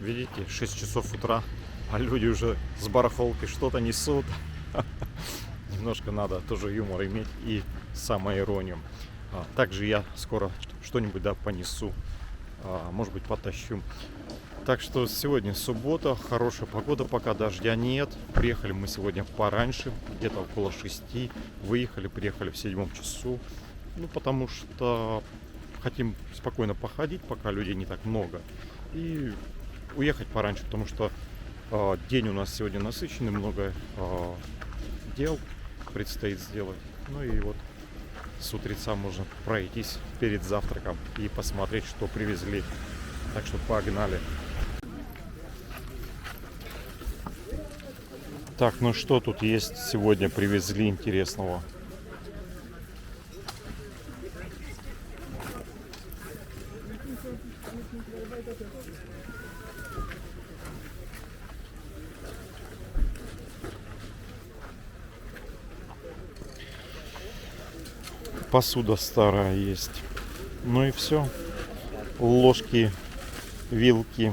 Видите, 6 часов утра, а люди уже с барахолки что-то несут. Немножко надо тоже юмор иметь и самоиронию. Также я скоро что-нибудь понесу, может быть, потащу. Так что сегодня суббота, хорошая погода, пока дождя нет. Приехали мы сегодня пораньше, где-то около 6. Приехали в 7 часу. Потому что хотим спокойно походить, пока людей не так много. И уехать пораньше, потому что день у нас сегодня насыщенный, много дел предстоит сделать. И вот с утреца можно пройтись перед завтраком и посмотреть, что привезли. Так что погнали. Так, что тут есть сегодня привезли интересного? Посуда старая есть. И все. Ложки, вилки.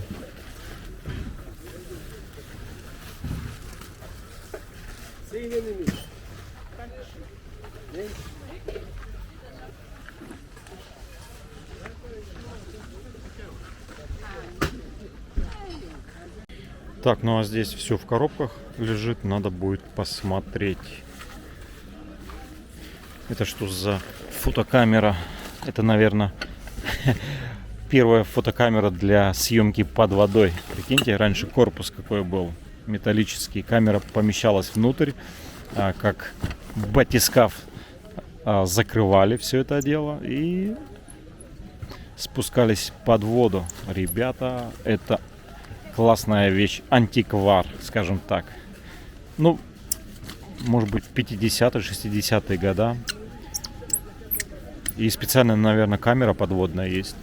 Так, а здесь все в коробках лежит, надо будет посмотреть. Это что за фотокамера? Это, наверное, первая фотокамера для съемки под водой. Прикиньте, раньше корпус какой был, металлический. Камера помещалась внутрь, как батискаф, закрывали все это дело и спускались под воду. Ребята, это классная вещь, антиквар, скажем так. Может быть, 50-е, 60-е года. И специальная, наверное, камера подводная есть.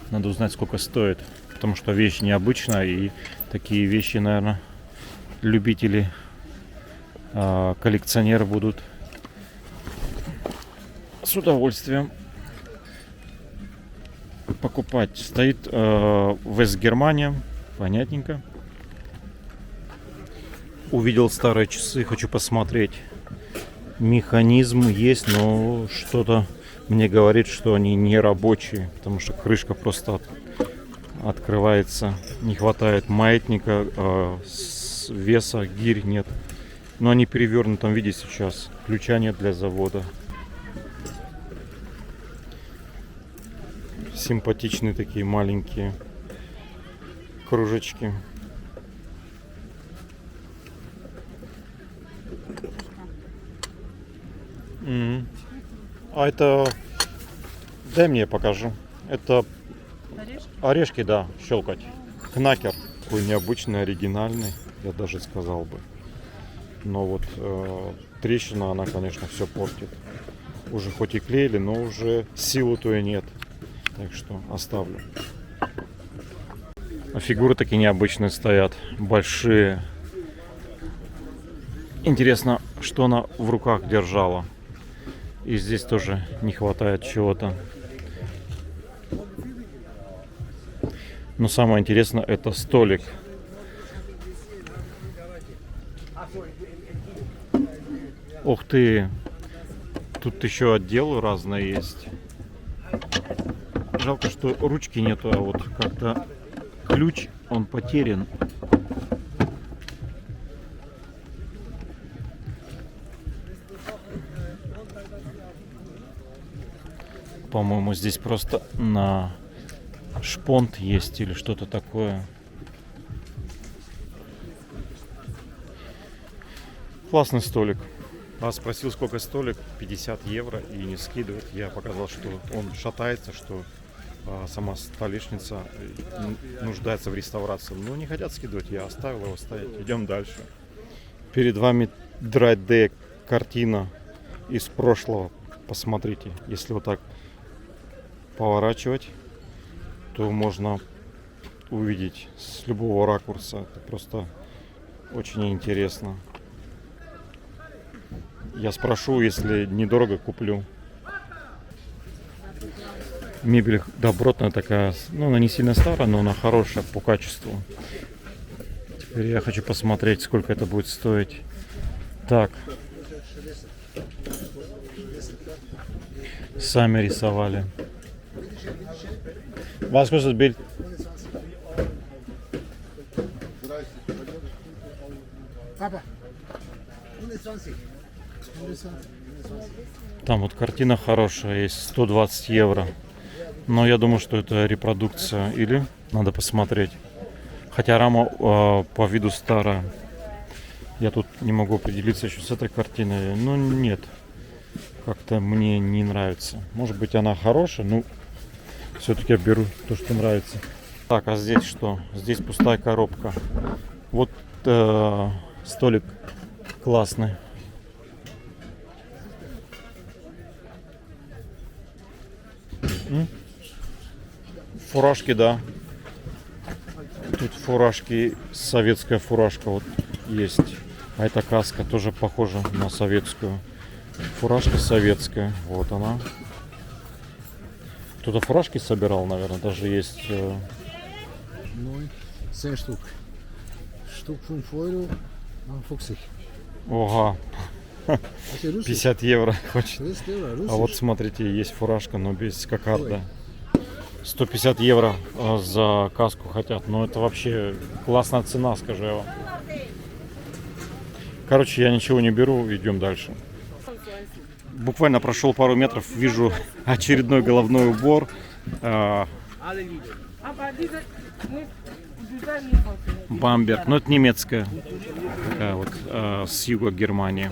Надо узнать, сколько стоит. Потому что вещь необычная. И такие вещи, наверное, любители, коллекционеры будут с удовольствием покупать. Стоит Вест-Германия. Понятненько. Увидел старые часы, хочу посмотреть. Механизм есть, но что-то мне говорит, что они не рабочие, потому что крышка просто открывается. Не хватает маятника, веса, гирь нет. Но они в перевернутом виде сейчас. Ключа нет для завода. Симпатичные такие маленькие кружечки. А это... Дай мне, покажу. Это орешки, да, щелкать. Кнакер. Такой необычный, оригинальный, я даже сказал бы. Но вот трещина, она, конечно, все портит. Уже хоть и клеили, но уже силы-то и нет. Так что оставлю. А фигуры такие необычные стоят. Большие. Интересно, что она в руках держала. И здесь тоже не хватает чего-то. Но самое интересное, это столик. Ух ты! Тут еще отделы разные есть. Жалко, что ручки нету, а вот как-то ключ, он потерян. По-моему, здесь просто на шпонт есть или что-то такое. Классный столик. Спросил, сколько столик, 50 евро, и не скидывает. Я показал, что он шатается, что сама столешница нуждается в реставрации. Но не хотят скидывать, я оставил его стоять. Идем дальше. Перед вами 3D картина из прошлого. Посмотрите, если вот так поворачивать, то можно увидеть с любого ракурса. Это просто очень интересно. Я спрошу, если недорого, куплю. Мебель добротная такая, она не сильно старая, но она хорошая по качеству. Теперь я хочу посмотреть, сколько это будет стоить. Так. Сами рисовали. Was kostet das Bild? Papa, 120. Там вот картина хорошая, есть 120 евро. Но я думаю, что это репродукция. Или надо посмотреть. Хотя рама по виду старая. Я тут не могу определиться еще с этой картиной. Но нет. Как-то мне не нравится. Может быть, она хорошая, но все-таки я беру то, что нравится. Так, а здесь что? Здесь пустая коробка. Вот столик классный. Фуражки, да. Тут фуражки, советская фуражка вот есть. А эта каска тоже похожа на советскую. Фуражка советская. Вот она. Кто-то фуражки собирал, наверное, даже есть. Mooi. 10 Stück. Stück 5 Euro, dan 50. Ого, Als je Russisch 50 евро хочет. 50 евро, А вот Russisch. смотрите, есть фуражка, но без кокарда. 150 евро за каску хотят. Но это вообще классная цена, скажу я вам. Короче, я ничего не беру, идем дальше. Буквально прошел пару метров, вижу очередной головной убор. Бамберг, но это немецкая, такая вот с юга Германии.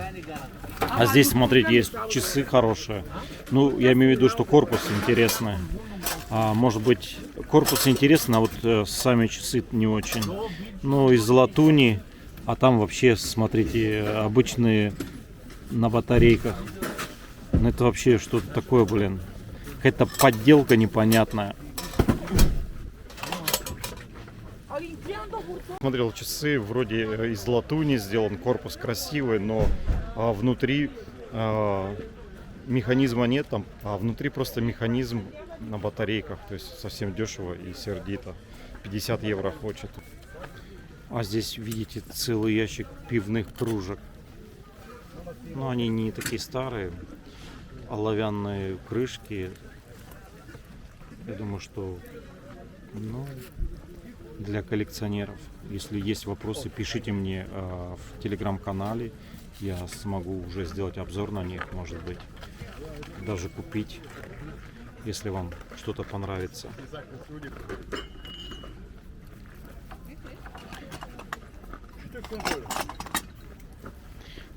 А здесь, смотрите, есть часы хорошие. Ну, я имею в виду, что корпус интересный. Может быть, корпус интересный, а вот сами часы не очень. Ну, из латуни, а там вообще, смотрите, обычные на батарейках. Ну, это вообще что-то такое, блин. Какая-то подделка непонятная. Смотрел часы, вроде из латуни сделан, корпус красивый, но внутри механизма нет, там, а внутри просто механизм на батарейках, то есть совсем дешево и сердито. 50 евро хочет. А здесь, видите, целый ящик пивных кружек. Но они не такие старые, оловянные крышки. Я думаю, что для коллекционеров. Если есть вопросы, пишите мне в телеграм-канале. Я смогу уже сделать обзор на них, может быть. Даже купить, если вам что-то понравится.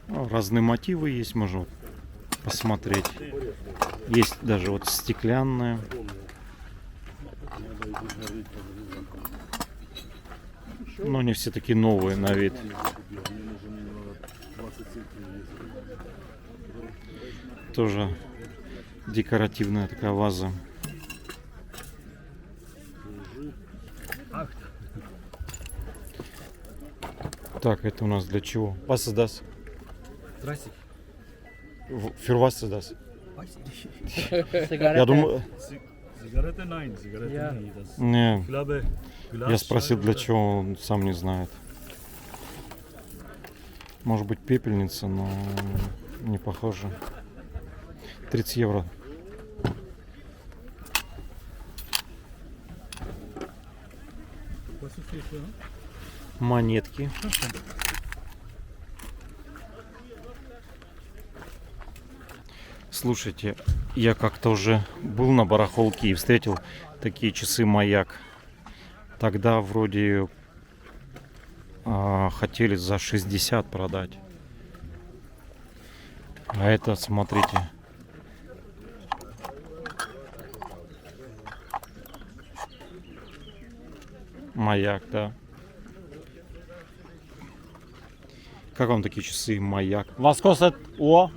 Разные мотивы есть, можно посмотреть. Есть даже вот стеклянные. Но они все такие новые на вид. Тоже декоративная такая ваза. Так, это у нас для чего? Was ist das? 30. Für was ist das? Zigarette. Я думаю, Zigarette nein, Zigarette Ja. nie. Das, не, ich glaube, я спросил для чего, он сам не знает. Может быть пепельница, но не похоже. 30 евро. Was ist hier? Монетки. Слушайте, я как-то уже был на барахолке и встретил такие часы «Маяк». Тогда вроде хотели за 60 продать. А это, смотрите. «Маяк», да. Как вам такие часы «Маяк»? Was kostet Uhr?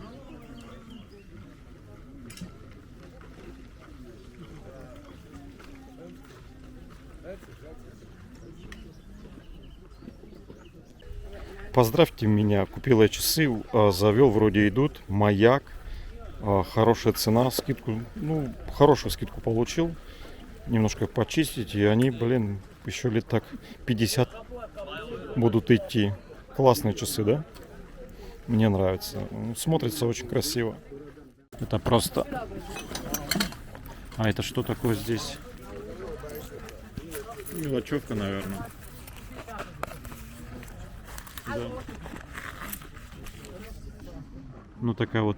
Поздравьте меня, купил я часы, завел, вроде идут, «Маяк», хорошая цена, скидку, ну, хорошую скидку получил, немножко почистить, и они, блин, еще лет так 50 будут идти. Классные часы, да? Мне нравится. Смотрится очень красиво. Это просто... А это что такое здесь? Мелочевка, наверное. Да. Ну такая вот...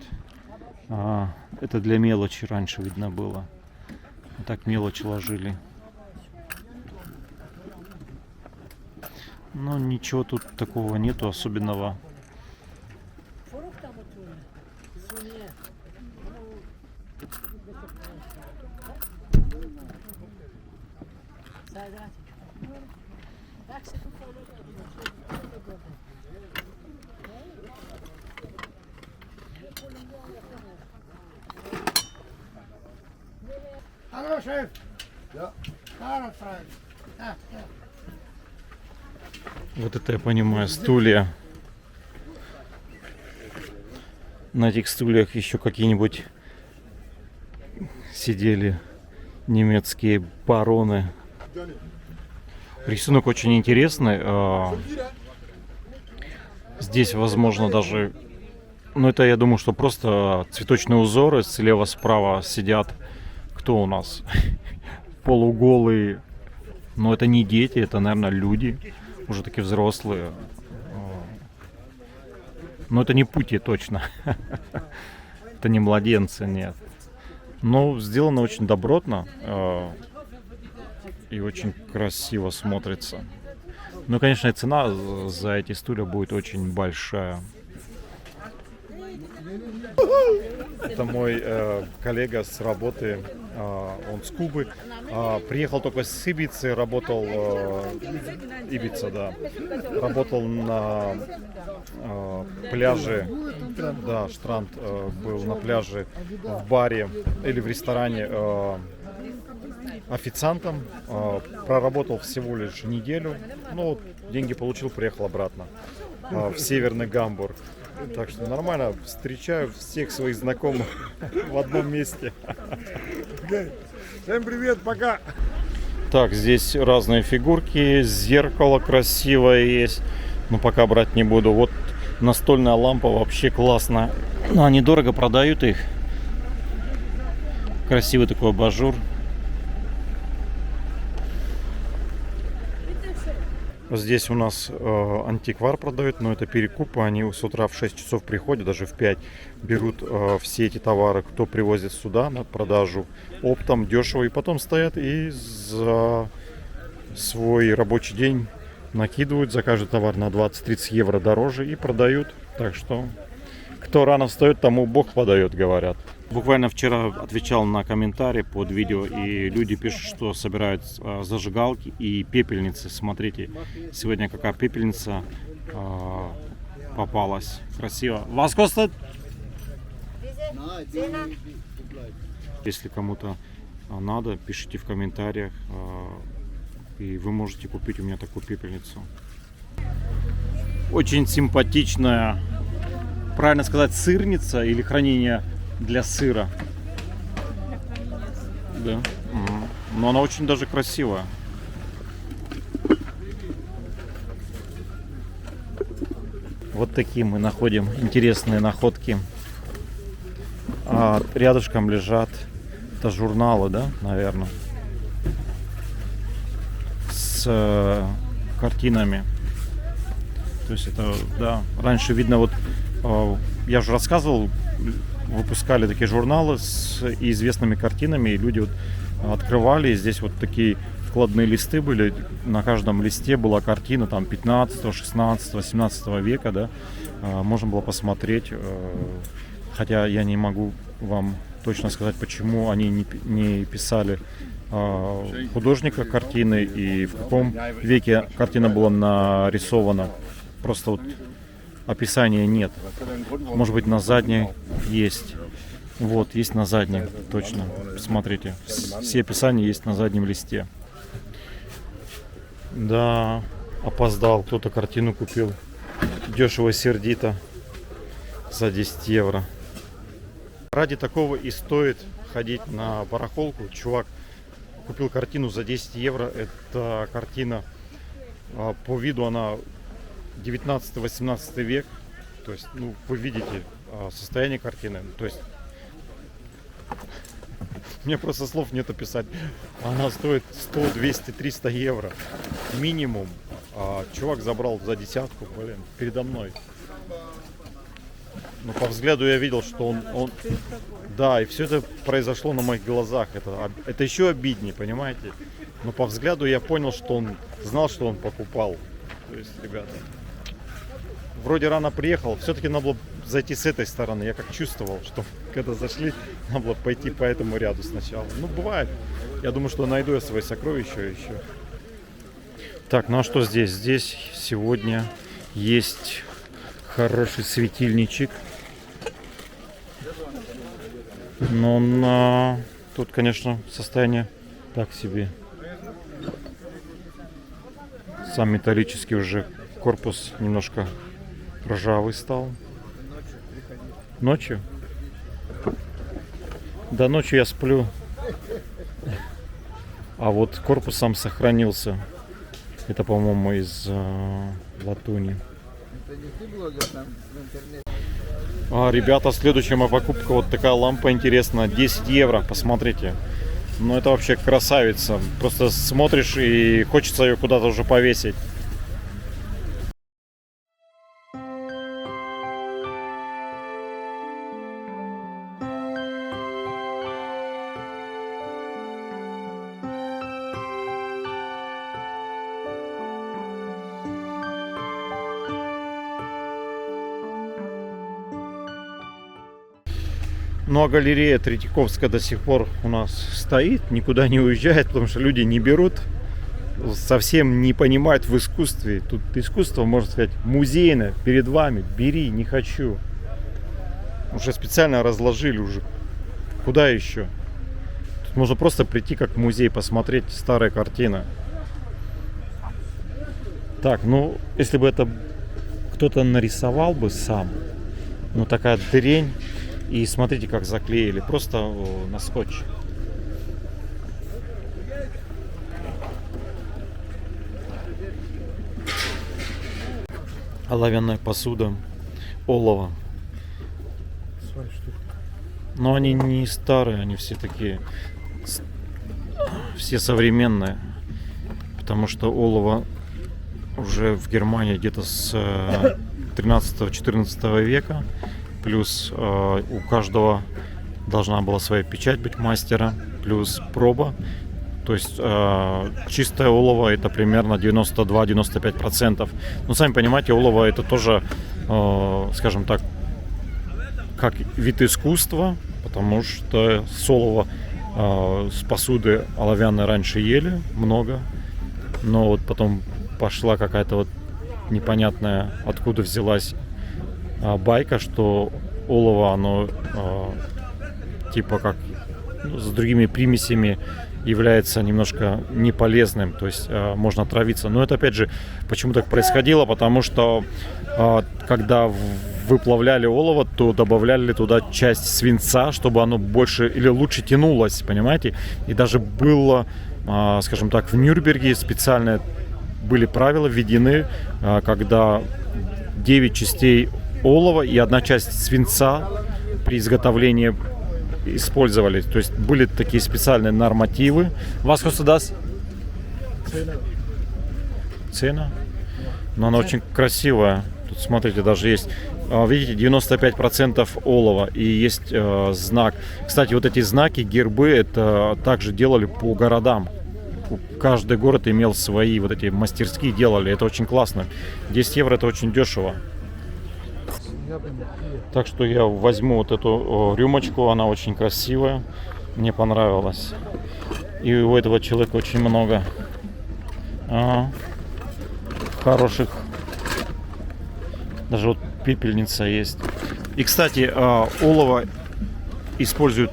это для мелочи раньше видно было. Вот так мелочи ложили. Но ничего тут такого нету особенного. Hallo Chef. Ja. Fahrradfrei. Ja, ja. Вот это я понимаю, стулья. На этих стульях еще какие-нибудь сидели немецкие бароны. Рисунок очень интересный. Здесь, возможно, даже... Ну, это, я думаю, что просто цветочные узоры слева-справа сидят. Кто у нас? Полуголые. Но это не дети, это, наверное, люди. Уже такие взрослые. Но это не пути точно. Это не младенцы, нет. Но сделано очень добротно. И очень красиво смотрится. Ну, конечно, и цена за эти стулья будет очень большая. Это мой коллега с работы, он с Кубы. Приехал только с Ибицы, работал Ибица, да. Работал на пляже, да, Штранд был на пляже, в баре или в ресторане официантом. Проработал всего лишь неделю, но деньги получил, приехал обратно в Северный Гамбург. Так что нормально, встречаю всех своих знакомых в одном месте. Всем привет, пока. Так, здесь разные фигурки, зеркало красивое есть, но пока брать не буду. Вот настольная лампа вообще классная, но они дорого продают их. Красивый такой абажур. Здесь у нас антиквар продают, но это перекупы. Они с утра в 6 часов приходят, даже в 5 берут все эти товары, кто привозит сюда на продажу оптом, дешево. И потом стоят и за свой рабочий день накидывают за каждый товар на 20-30 евро дороже и продают. Так что кто рано встает, тому Бог подает, говорят. Буквально вчера отвечал на комментарии под видео, и люди пишут, что собирают зажигалки и пепельницы. Смотрите, сегодня какая пепельница попалась. Красиво. Вас костет? Если кому-то надо, пишите в комментариях, и вы можете купить у меня такую пепельницу. Очень симпатичная, правильно сказать, сырница или хранение для сыра. Да. Но она очень даже красивая. Вот такие мы находим интересные находки. Рядышком лежат, это журналы, да, наверное, с картинами. То есть это, да, раньше видно, вот я уже рассказывал, выпускали такие журналы с известными картинами, и люди вот открывали, и здесь вот такие вкладные листы были, на каждом листе была картина там 15, 16, 17 века, да, можно было посмотреть, хотя я не могу вам точно сказать, почему они не писали художника картины и в каком веке картина была нарисована, просто вот описания нет. Может быть, на задней есть. Вот, есть на задней, точно. Смотрите, все описания есть на заднем листе. Да, опоздал, кто-то картину купил. Дешево, сердито. За 10 евро. Ради такого и стоит ходить на барахолку. Чувак купил картину за 10 евро. Это картина, по виду она 19-18 век. То есть, ну, вы видите состояние картины. То есть, мне просто слов нет описать. Она стоит 100, 200, 300 евро. Минимум. А чувак забрал за десятку, блин, передо мной. Но по взгляду я видел, что он... Да, и все это произошло на моих глазах. Это еще обиднее, понимаете? Но по взгляду я понял, что он знал, что он покупал. То есть, ребята, вроде рано приехал, все-таки надо было зайти с этой стороны. Я как чувствовал, что когда зашли, надо было пойти по этому ряду сначала. Ну, бывает. Я думаю, что найду я свои сокровища еще. Так, ну а что здесь? Здесь сегодня есть хороший светильничек. Но тут, конечно, состояние так себе. Сам металлический уже корпус немножко ржавый стал. Ночью? Да, ночью я сплю. А вот корпус сам сохранился. Это, по-моему, из латуни. Ребята, следующая моя покупка. Вот такая лампа интересная. 10 евро, посмотрите. Ну, это вообще красавица. Просто смотришь и хочется ее куда-то уже повесить. Ну а галерея Третьяковская до сих пор у нас стоит, никуда не уезжает, потому что люди не берут, совсем не понимают в искусстве. Тут искусство, можно сказать, музейное, перед вами. Бери, не хочу. Уже специально разложили уже. Куда еще? Тут можно просто прийти как в музей, посмотреть старые картины. Так, ну, если бы это кто-то нарисовал бы сам, ну такая дрянь. И смотрите, как заклеили. Просто на скотч. Оловянная посуда. Олово. Но они не старые, они все такие. Все современные. Потому что олово уже в Германии где-то с 13-14 века. Плюс у каждого должна была своя печать быть мастера. Плюс проба. То есть чистое олово это примерно 92-95%. Но сами понимаете, олово это тоже, скажем так, как вид искусства. Потому что с олова с посуды оловянной раньше ели много. Но вот потом пошла какая-то вот непонятная, откуда взялась байка, что олово, оно типа как с другими примесями является немножко неполезным, то есть можно отравиться. Но это опять же, почему так происходило? Потому что когда выплавляли олово, то добавляли туда часть свинца, чтобы оно больше или лучше тянулось, понимаете? И даже было, скажем так, в Нюрнберге специально были правила введены, когда 9 частей олова и 1 часть свинца при изготовлении использовали. То есть были такие специальные нормативы. Was kostet das? Цена? Но она очень красивая. Тут смотрите, даже есть, видите, 95% олова и есть знак. Кстати, вот эти знаки, гербы, это также делали по городам. Каждый город имел свои вот эти мастерские, делали. Это очень классно. 10 евро это очень дешево. Так что я возьму вот эту рюмочку, она очень красивая, мне понравилась. И у этого человека очень много хороших, даже вот пепельница есть. И, кстати, олово используют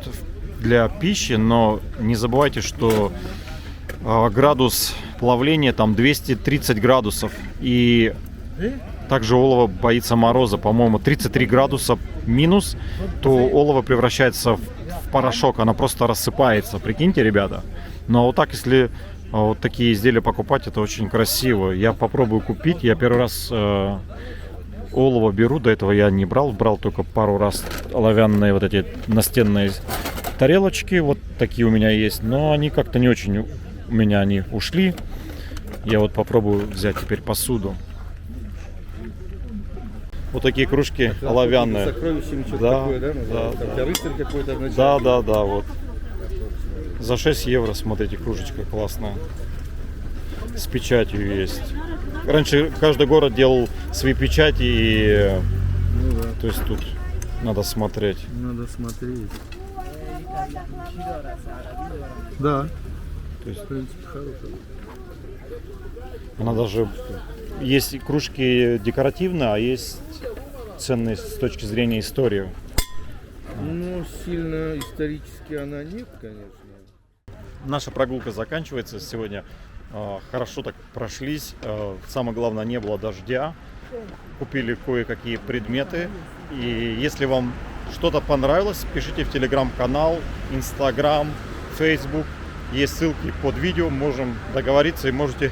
для пищи, но не забывайте, что градус плавления там 230 градусов. И также олово боится мороза, по-моему, 33 градуса минус, то олово превращается в порошок, оно просто рассыпается, прикиньте, ребята. Но вот так, если вот такие изделия покупать, это очень красиво. Я попробую купить. Я первый раз олово беру, до этого я не брал. Брал только пару раз оловянные вот эти настенные тарелочки. Вот такие у меня есть. Но они как-то не очень у меня они ушли. Я вот попробую взять теперь посуду. Вот такие кружки оловянные. Сокровищем что-то Да, такое, да? да, называется? Там да. у тебя рыцарь какой-то вначале. Да, вот. За 6 евро, смотрите, кружечка классная. С печатью есть. Раньше каждый город делал свои печати, и Ну да, то есть тут надо смотреть. надо смотреть. Да. То есть В принципе, хорошая. она даже есть кружки декоративные, а есть ценные с точки зрения истории. Ну, сильно исторически она нет, конечно. Наша прогулка заканчивается сегодня. Хорошо так прошлись. Самое главное, не было дождя. Купили кое-какие предметы. И если вам что-то понравилось, пишите в телеграм-канал, инстаграм, фейсбук. Есть ссылки под видео. Можем договориться и можете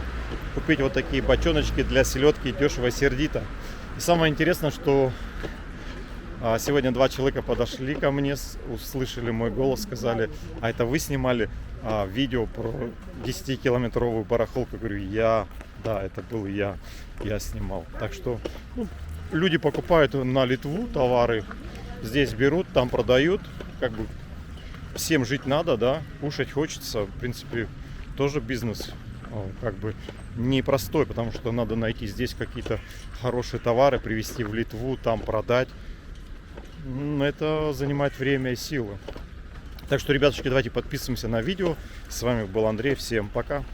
купить вот такие бочоночки для селедки дешево и сердито. И самое интересное, что сегодня 2 человека подошли ко мне, услышали мой голос, сказали: а это вы снимали видео про 10-километровую барахолку? Говорю, да, это был я снимал. Так что люди покупают на Литву товары, здесь берут, там продают, как бы всем жить надо, да, кушать хочется, в принципе, тоже бизнес как бы непростой, потому что надо найти здесь какие-то хорошие товары, привезти в Литву, там продать. Это занимает время и силы. Так что, ребятушки, давайте подписываемся на видео. С вами был Андрей. Всем пока.